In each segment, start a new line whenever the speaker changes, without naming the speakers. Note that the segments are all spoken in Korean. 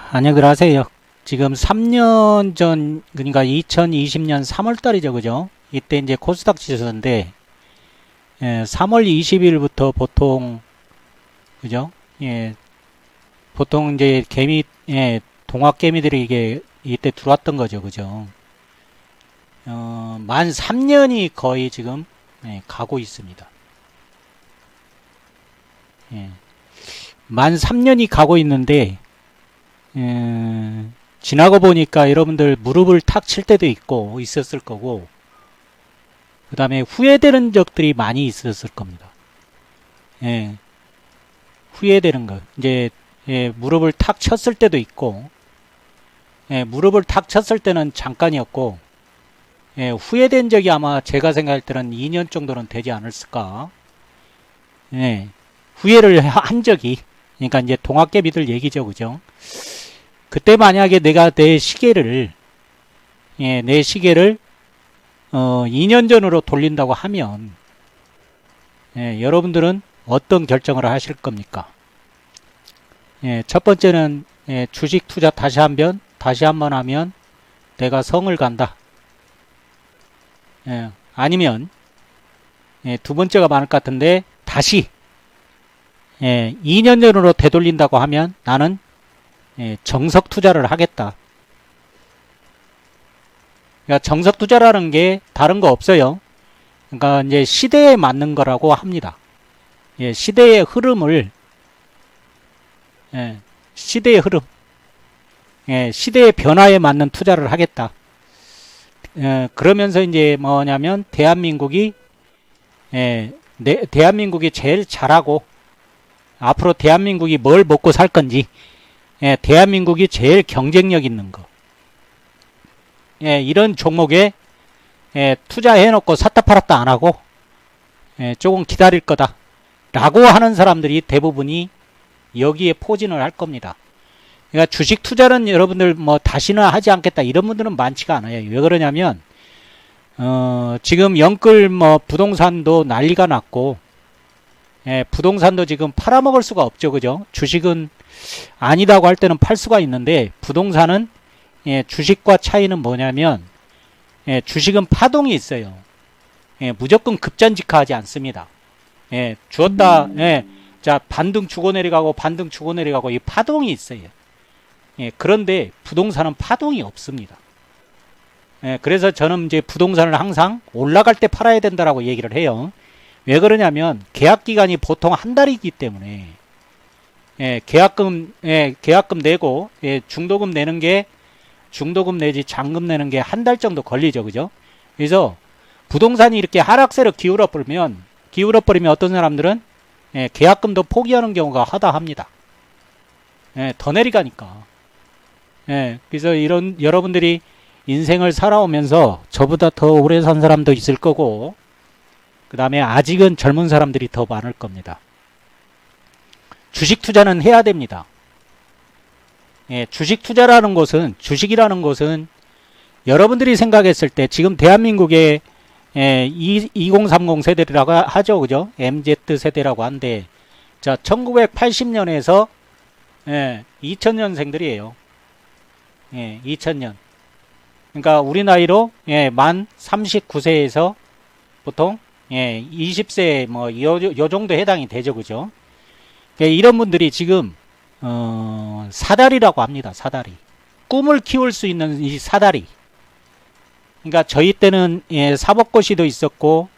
안녕들 하세요. 지금 3년 전, 그러니까 2020년 3월 달이죠, 그죠? 이때 이제 코스닥 지수인데, 3월 20일부터 보통, 그죠? 예, 보통 이제 동학개미들이 이게 이때 들어왔던 거죠, 그죠? 만 3년이 거의 지금, 가고 있습니다. 예, 만 3년이 가고 있는데, 지나고 보니까 여러분들 무릎을 탁 칠 때도 있고 있었을 거고, 그 다음에 후회되는 적들이 많이 있었을 겁니다. 예, 후회되는 것. 이제, 무릎을 탁 쳤을 때도 있고, 무릎을 탁 쳤을 때는 잠깐이었고, 후회된 적이 아마 제가 생각할 때는 2년 정도는 되지 않았을까. 후회를 한 적이, 그러니까 이제 동학개미들 얘기죠, 그죠? 그때 만약에 내가 내 시계를 2년 전으로 돌린다고 하면, 여러분들은 어떤 결정을 하실 겁니까? 첫 번째는, 주식 투자 다시 한번 하면 내가 성을 간다. 아니면, 두 번째가 많을 것 같은데, 다시, 2년 전으로 되돌린다고 하면 나는 정석 투자를 하겠다. 그러니까 정석 투자라는 게 다른 거 없어요. 그러니까 이제 시대에 맞는 거라고 합니다. 시대의 흐름을, 시대의 흐름, 시대의 변화에 맞는 투자를 하겠다. 그러면서 이제 뭐냐면 대한민국이 제일 잘하고 앞으로 대한민국이 뭘 먹고 살 건지, 대한민국이 제일 경쟁력 있는 거, 이런 종목에 투자해놓고 샀다 팔았다 안 하고 조금 기다릴 거다 라고 하는 사람들이 대부분이 여기에 포진을 할 겁니다. 그러니까 주식 투자는 여러분들 뭐 다시는 하지 않겠다 이런 분들은 많지가 않아요. 왜 그러냐면 지금 영끌 뭐 부동산도 난리가 났고, 부동산도 지금 팔아먹을 수가 없죠, 그죠? 주식은 아니다고 할 때는 팔 수가 있는데, 부동산은 주식과 차이는 뭐냐면, 주식은 파동이 있어요. 무조건 급전직하지 않습니다. 주었다, 자 반등 주고 내려가고 반등 주고 내려가고 이 파동이 있어요. 그런데 부동산은 파동이 없습니다. 그래서 저는 이제 부동산을 항상 올라갈 때 팔아야 된다라고 얘기를 해요. 왜 그러냐면 계약 기간이 보통 한 달이기 때문에 계약금 내고 중도금 내지 잔금 내는 게 한 달 정도 걸리죠, 그죠? 그래서 부동산이 이렇게 하락세로 기울어 버리면 어떤 사람들은 계약금도 포기하는 경우가 하다합니다. 더 내려가니까. 그래서 이런 여러분들이 인생을 살아오면서 저보다 더 오래 산 사람도 있을 거고, 그 다음에 아직은 젊은 사람들이 더 많을 겁니다. 주식 투자는 해야 됩니다. 주식 투자라는 것은, 주식이라는 것은 여러분들이 생각했을 때 지금 대한민국의 2030 세대라고 하죠, 그죠? MZ 세대라고 한데, 자, 1980년에서 2000년생들이에요. 2000년. 그러니까 우리 나이로 만 39세에서 보통 20세 뭐 요 정도 해당이 되죠, 그죠? 이런 분들이 지금 사다리라고 합니다. 사다리. 꿈을 키울 수 있는 이 사다리. 그러니까 저희 때는 사법고시도 있었고,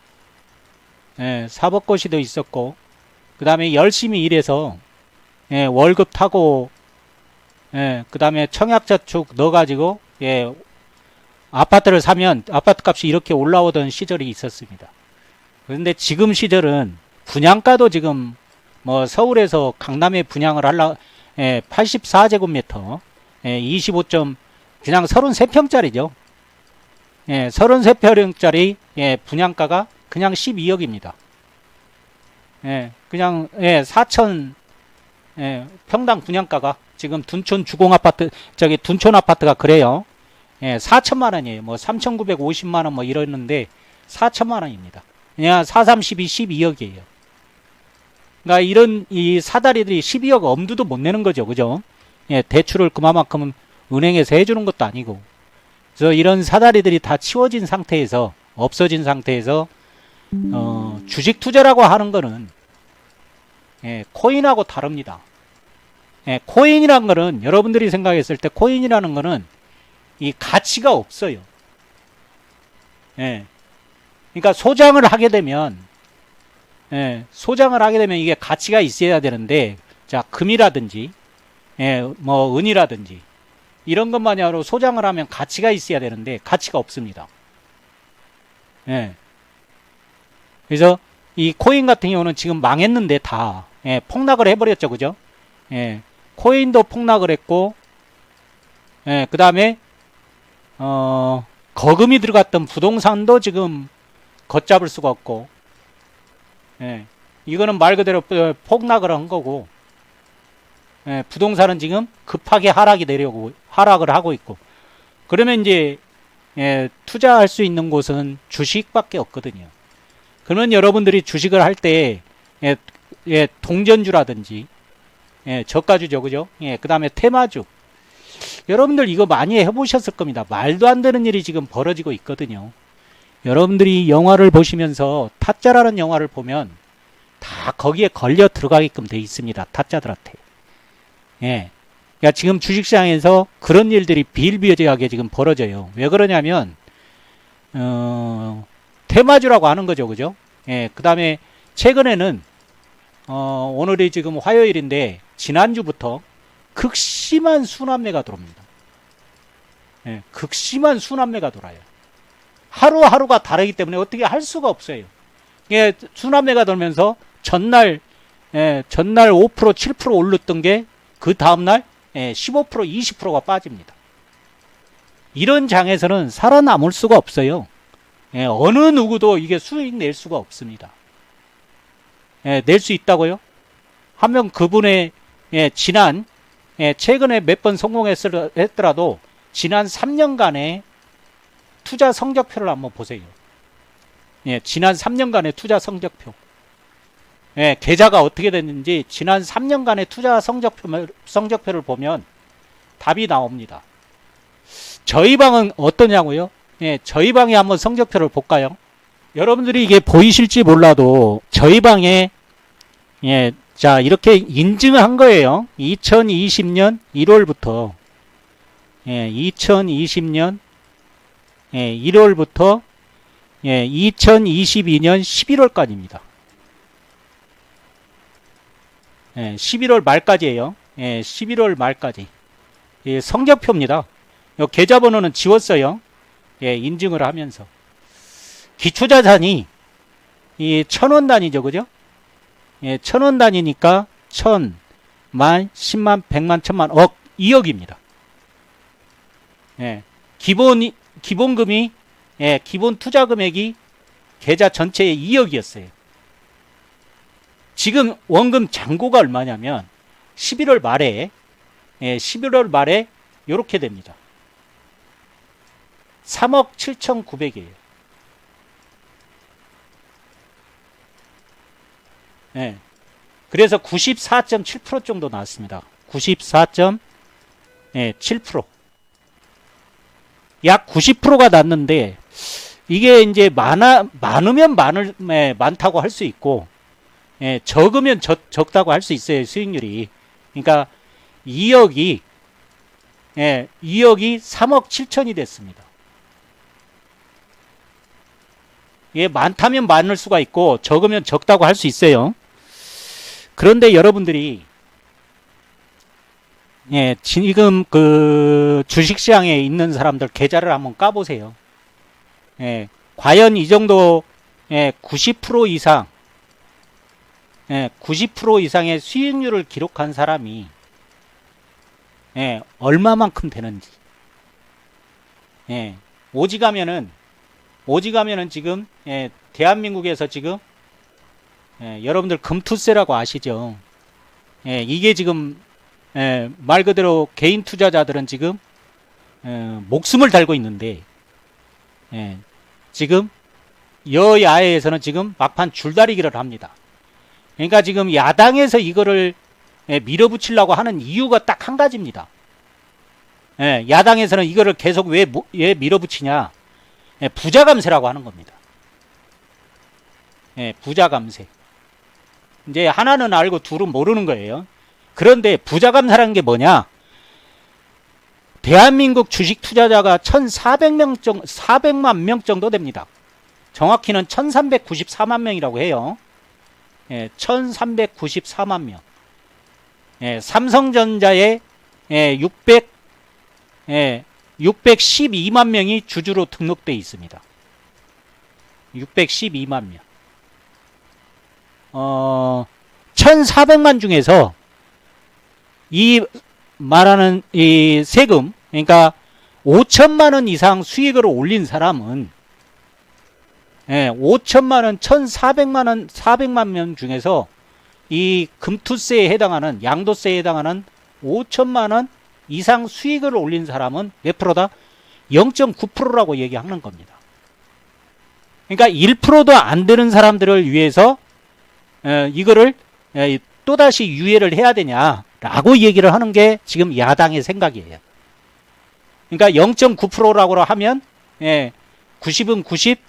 그 다음에 열심히 일해서 월급 타고, 그 다음에 청약저축 넣어가지고 아파트를 사면 아파트 값이 이렇게 올라오던 시절이 있었습니다. 그런데 지금 시절은 분양가도 지금 뭐 서울에서 강남에 분양을 84제곱미터 25점 그냥 33평짜리죠. 33평짜리 분양가가 그냥 12억입니다. 그냥 4천 평당 분양가가 지금 둔촌 주공아파트 둔촌 아파트가 그래요. 4천만 원이에요. 뭐 3,950만 원 뭐 이러는데 4천만 원입니다. 그냥 432 12억이에요. 그러니까 이런 이 사다리들이 12억 엄두도 못 내는 거죠, 그죠? 대출을 그만큼 은행에서 해주는 것도 아니고. 그래서 이런 사다리들이 다 치워진 상태에서, 없어진 상태에서 주식 투자라고 하는 거는 코인하고 다릅니다. 코인이란 거는 여러분들이 생각했을 때 코인이라는 거는 이 가치가 없어요. 그러니까 소장을 하게 되면 이게 가치가 있어야 되는데, 자, 금이라든지 뭐 은이라든지 이런 것만으로 소장을 하면 가치가 있어야 되는데 가치가 없습니다. 그래서 이 코인 같은 경우는 지금 망했는데 다 폭락을 해버렸죠, 그죠? 코인도 폭락을 했고, 그 다음에 거금이 들어갔던 부동산도 지금 걷잡을 수가 없고, 이거는 말 그대로 폭락을 한 거고, 부동산은 지금 급하게 하락을 하고 있고, 그러면 이제 투자할 수 있는 곳은 주식밖에 없거든요. 그러면 여러분들이 주식을 할 때 동전주라든지 저가주죠, 그죠? 그 다음에 테마주, 여러분들 이거 많이 해보셨을 겁니다. 말도 안 되는 일이 지금 벌어지고 있거든요. 여러분들이 영화를 보시면서 타짜라는 영화를 보면 다 거기에 걸려 들어가게끔 돼 있습니다. 타짜들한테. 그러니까 지금 주식시장에서 그런 일들이 비일비재하게 지금 벌어져요. 왜 그러냐면 테마주라고 하는 거죠, 그죠? 그 다음에 최근에는 오늘이 지금 화요일인데 지난주부터 극심한 순환매가 들어옵니다. 극심한 순환매가 돌아요. 하루하루가 다르기 때문에 어떻게 할 수가 없어요. 순환매가 돌면서 전날 5% 7% 올랐던 게 그 다음날 15% 20%가 빠집니다. 이런 장에서는 살아남을 수가 없어요. 어느 누구도 이게 수익 낼 수가 없습니다. 낼 수 있다고요? 하면 그분의 지난 최근에 몇 번 성공했더라도 지난 3년간의 투자 성적표를 한번 보세요. 지난 3년간의 투자 성적표. 계좌가 어떻게 됐는지 지난 3년간의 투자 성적표를 보면 답이 나옵니다. 저희 방은 어떠냐고요? 저희 방에 한번 성적표를 볼까요? 여러분들이 이게 보이실지 몰라도 저희 방에 자, 이렇게 인증을 한 거예요. 2020년 1월부터 2020년 1월부터 2022년 11월까지입니다. 11월 말까지예요. 11월 말까지. 성적표입니다. 계좌번호는 지웠어요. 인증을 하면서. 기초자산이 이 1000원 단위죠, 그죠? 1000원 단위니까 1000, 만, 10만, 100만, 1000만, 억, 2억입니다. 기본금이, 기본 투자 금액이 계좌 전체의 2억이었어요. 지금 원금 잔고가 얼마냐면 11월 말에 이렇게 됩니다. 3억 7,900이에요. 그래서 94.7% 정도 나왔습니다. 94.7%. 약 90%가 났는데, 이게 이제 많으면 많다고 할 수 있고, 적으면 적다고 할 수 있어요, 수익률이. 그러니까 2억이 3억 7천이 됐습니다. 많다면 많을 수가 있고 적으면 적다고 할 수 있어요. 그런데 여러분들이 지금 그 주식시장에 있는 사람들 계좌를 한번 까보세요. 과연 이 정도 90% 이상 90% 이상의 수익률을 기록한 사람이 얼마만큼 되는지. 오직하면은 지금 대한민국에서 지금 여러분들 금투세라고 아시죠? 이게 지금 말 그대로 개인 투자자들은 지금 목숨을 달고 있는데 지금 여야에서는 지금 막판 줄다리기를 합니다. 그러니까 지금 야당에서 이거를 밀어붙이려고 하는 이유가 딱 한 가지입니다. 야당에서는 이거를 계속 왜 밀어붙이냐? 부자 감세라고 하는 겁니다. 부자 감세. 이제 하나는 알고 둘은 모르는 거예요. 그런데 부자 감세라는 게 뭐냐? 대한민국 주식 투자자가 400만 명 정도 됩니다. 정확히는 1394만 명이라고 해요. 1394만 명. 삼성전자에 612만 명이 주주로 등록되어 있습니다. 612만 명. 1400만 중에서 이 말하는 이 세금, 그러니까 5천만 원 이상 수익을 올린 사람은 5천만 원, 1,400만 원, 400만 명 중에서 이 금투세에 해당하는, 양도세에 해당하는 5천만 원 이상 수익을 올린 사람은 몇 프로다? 0.9%라고 얘기하는 겁니다. 그러니까 1%도 안 되는 사람들을 위해서 이거를 또다시 유예를 해야 되냐라고 얘기를 하는 게 지금 야당의 생각이에요. 그러니까 0.9%라고 하면 90은 90,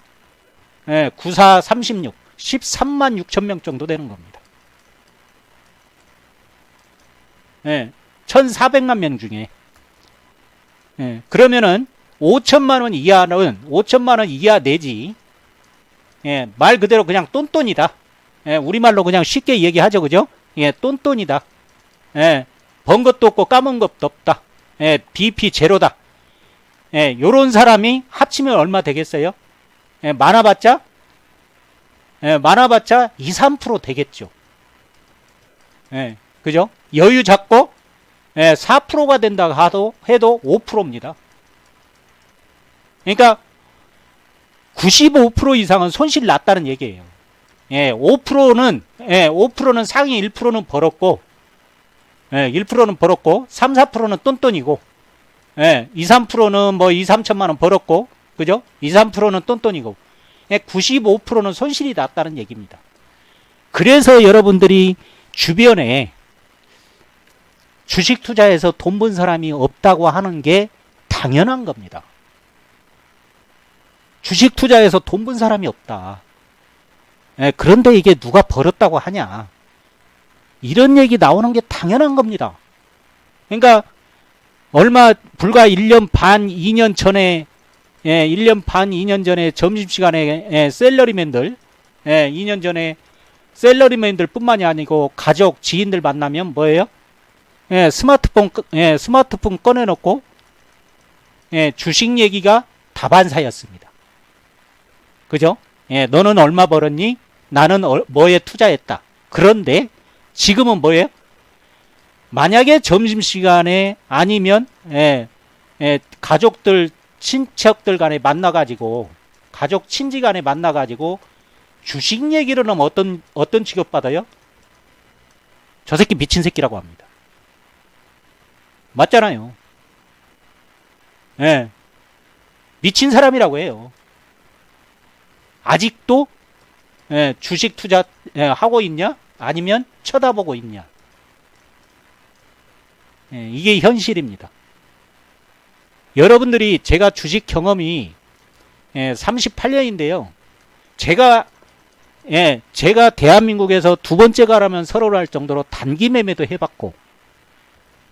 94, 36, 13만 6천 명 정도 되는 겁니다. 1,400만 명 중에. 그러면은 5천만 원 이하는 5천만 원 이하 내지. 말 그대로 그냥 똔똔이다. 우리말로 그냥 쉽게 얘기하죠, 그죠? 똔똔이다. 번 것도 없고 까먹은 것도 없다. BP 제로다. 요런 사람이 합치면 얼마 되겠어요? 많아봤자 2, 3% 되겠죠. 그죠? 여유 잡고 4%가 된다 해도 5%입니다. 그러니까 95% 이상은 손실 났다는 얘기예요. 5%는 상위 1%는 벌었고 1%는 벌었고 3, 4%는 똔똔이고 2, 3%는 뭐 2, 3천만 원 벌었고 그죠? 2, 3%는 똔똔이고 95%는 손실이 났다는 얘기입니다. 그래서 여러분들이 주변에 주식 투자에서 돈 번 사람이 없다고 하는 게 당연한 겁니다. 주식 투자에서 돈 번 사람이 없다. 그런데 이게 누가 벌었다고 하냐. 이런 얘기 나오는 게 당연한 겁니다. 그러니까 불과 1년 반, 2년 전에 1년 반, 2년 전에 점심시간에 셀러리맨들 2년 전에 셀러리맨들 뿐만이 아니고 가족, 지인들 만나면 뭐예요? 스마트폰 꺼내놓고 주식 얘기가 다반사였습니다. 그죠? 너는 얼마 벌었니? 나는 뭐에 투자했다. 그런데 지금은 뭐예요? 만약에 점심시간에 아니면 가족들, 친척들 간에 만나가지고 가족, 친지 간에 만나가지고 주식 얘기를 하면 어떤 취급받아요? 저 새끼 미친 새끼라고 합니다. 맞잖아요. 미친 사람이라고 해요. 아직도 주식 투자 하고 있냐? 아니면 쳐다보고 있냐? 이게 현실입니다. 여러분들이 제가 주식 경험이 38년인데요. 제가 대한민국에서 두 번째 가라면 서로를 할 정도로 단기 매매도 해봤고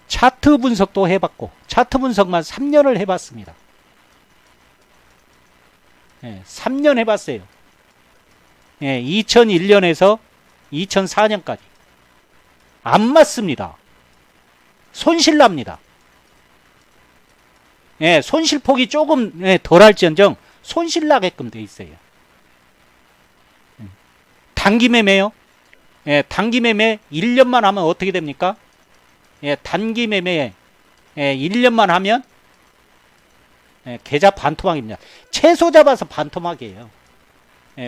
차트 분석도 해봤고 차트 분석만 3년을 해봤습니다. 3년 해봤어요. 2001년에서 2004년까지. 안 맞습니다. 손실납니다. 손실폭이 조금 덜할지언정 손실나게끔 돼 있어요. 단기 매매요. 단기 매매 1년만 하면 어떻게 됩니까? 단기 매매 1년만 하면 계좌 반토막입니다. 최소 잡아서 반토막이에요.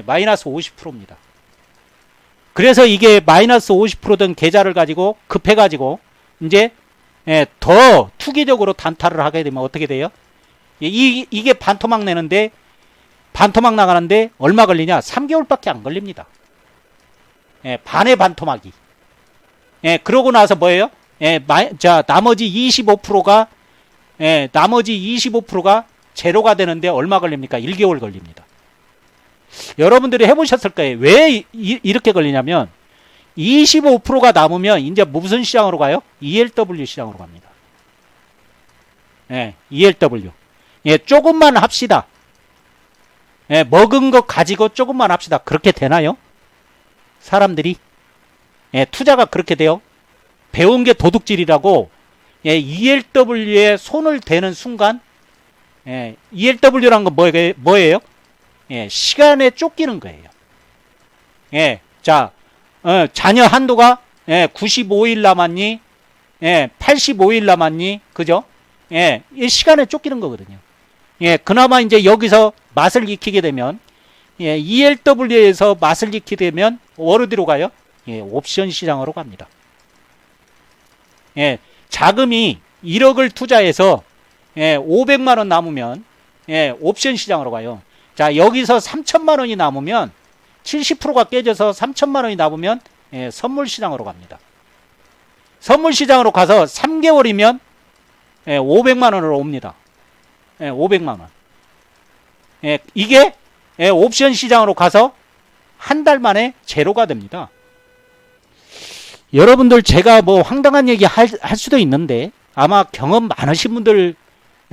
마이너스 50%입니다. 그래서 이게 마이너스 50%된 계좌를 가지고 급해가지고 이제 더 투기적으로 단타를 하게 되면 어떻게 돼요? 이게 반토막 내는데 반토막 나가는데 얼마 걸리냐? 3개월밖에 안 걸립니다. 반의 반토막이. 예, 그러고 나서 뭐예요? 예, 자, 나머지 25%가 나머지 25%가 제로가 되는데 얼마 걸립니까? 1개월 걸립니다. 여러분들이 해보셨을 거예요. 왜 이렇게 걸리냐면 25%가 남으면 이제 무슨 시장으로 가요? ELW 시장으로 갑니다. 예, ELW. 예, 조금만 합시다. 예, 먹은 것 가지고 조금만 합시다. 그렇게 되나요? 사람들이? 예, 투자가 그렇게 돼요? 배운 게 도둑질이라고, 예, ELW에 손을 대는 순간, 예, ELW라는 건 뭐예요? 예, 시간에 쫓기는 거예요. 예, 자, 자녀 한도가, 예, 95일 남았니? 예, 85일 남았니? 그죠? 예, 이 시간에 쫓기는 거거든요. 예, 그나마 이제 여기서 맛을 익히게 되면, 예, ELW에서 맛을 익히게 되면, 어디로 가요? 예, 옵션 시장으로 갑니다. 예, 자금이 1억을 투자해서, 예, 500만원 남으면, 예, 옵션 시장으로 가요. 자, 여기서 3천만원이 남으면, 70%가 깨져서 3천만원이 남으면, 예, 선물 시장으로 갑니다. 선물 시장으로 가서 3개월이면, 예, 500만원으로 옵니다. 예, 500만원. 예, 이게, 예, 옵션 시장으로 가서 한 달 만에 제로가 됩니다. 여러분들 제가 뭐 황당한 얘기 할 수도 있는데 아마 경험 많으신 분들,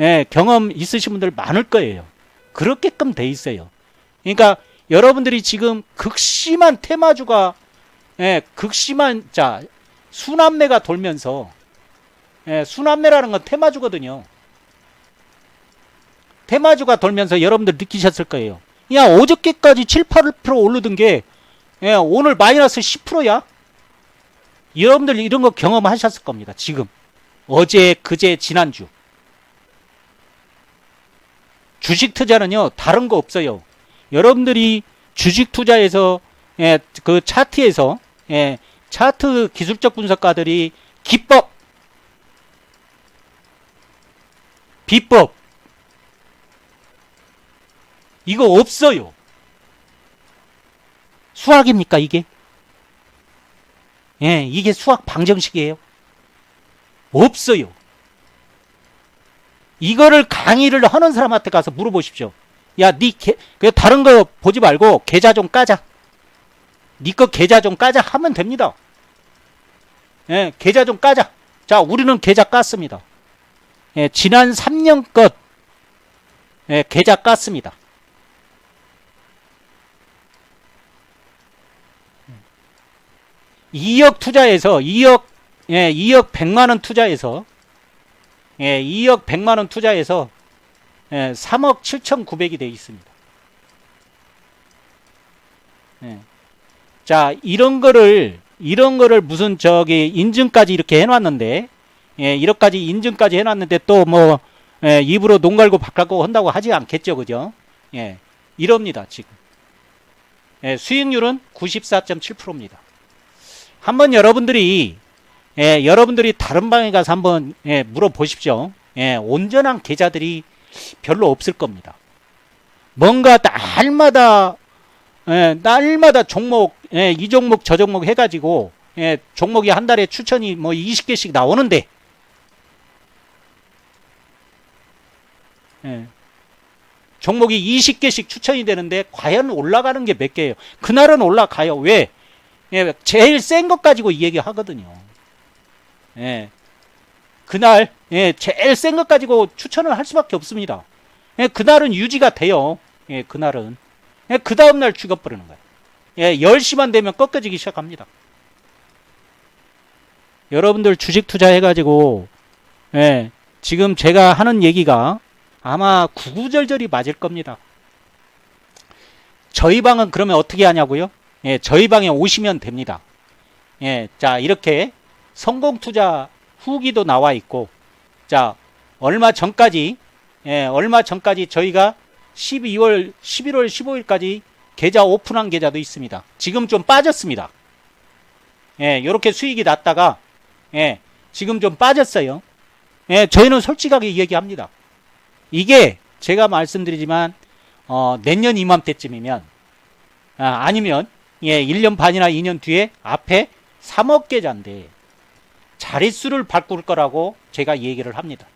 예, 경험 있으신 분들 많을 거예요. 그렇게끔 돼 있어요. 그러니까 여러분들이 지금 극심한 테마주가, 예, 극심한, 자, 순환매가 돌면서, 예, 순환매라는 건 테마주거든요. 테마주가 돌면서 여러분들 느끼셨을 거예요. 야, 어저께까지 7, 8% 오르던 게, 예, 오늘 마이너스 10%야? 여러분들 이런 거 경험하셨을 겁니다. 지금. 어제, 그제, 지난주. 주식 투자는요, 다른 거 없어요. 여러분들이 주식 투자에서, 예, 그 차트에서, 예, 차트 기술적 분석가들이 기법, 비법, 이거 없어요. 수학입니까, 이게? 예, 이게 수학 방정식이에요. 없어요. 이거를 강의를 하는 사람한테 가서 물어보십시오. 야, 다른 거 보지 말고 계좌 좀 까자. 니 거 계좌 좀 까자 하면 됩니다. 예, 계좌 좀 까자. 자, 우리는 계좌 깠습니다. 예, 지난 3년 것, 예, 계좌 깠습니다. (2억) 투자해서 2억, 예, 2억 100만원 투자해서, 예, 2억 100만원 투자해서, 예, 3억 7,900이 되어 있습니다. 예. 자, 이런 거를 무슨 인증까지 이렇게 해놨는데, 예, 1억까지 인증까지 해놨는데 또 뭐, 예, 입으로 농 갈고 밥 갈고 한다고 하지 않겠죠, 그죠? 예, 이럽니다, 지금. 예, 수익률은 94.7%입니다. 한번 여러분들이, 예, 여러분들이 다른 방에 가서 한번, 예, 물어보십시오. 예, 온전한 계좌들이 별로 없을 겁니다. 뭔가 날마다, 예, 날마다 종목, 예, 이 종목 저 종목 해가지고, 예, 종목이 한 달에 추천이 뭐 20개씩 나오는데, 예, 종목이 20개씩 추천이 되는데 과연 올라가는 게 몇 개예요? 그날은 올라가요. 왜? 예, 제일 센 것 가지고 이 얘기 하거든요. 예, 그날, 예, 제일 센 것 가지고 추천을 할 수밖에 없습니다. 예, 그날은 유지가 돼요. 예, 그날은. 예, 그 다음날 죽어버리는 거예요. 예, 10시만 되면 꺾여지기 시작합니다. 여러분들 주식 투자해가지고, 예, 지금 제가 하는 얘기가 아마 구구절절이 맞을 겁니다. 저희 방은 그러면 어떻게 하냐고요? 예, 저희 방에 오시면 됩니다. 예, 자, 이렇게 성공 투자 후기도 나와 있고, 자, 얼마 전까지 저희가 11월 15일까지 계좌 오픈한 계좌도 있습니다. 지금 좀 빠졌습니다. 예, 요렇게 수익이 났다가, 예, 지금 좀 빠졌어요. 예, 저희는 솔직하게 얘기합니다. 이게 제가 말씀드리지만, 내년 이맘때쯤이면, 아니면, 예, 1년 반이나 2년 뒤에 앞에 3억 계좌인데, 자릿수를 바꿀 거라고 제가 얘기를 합니다.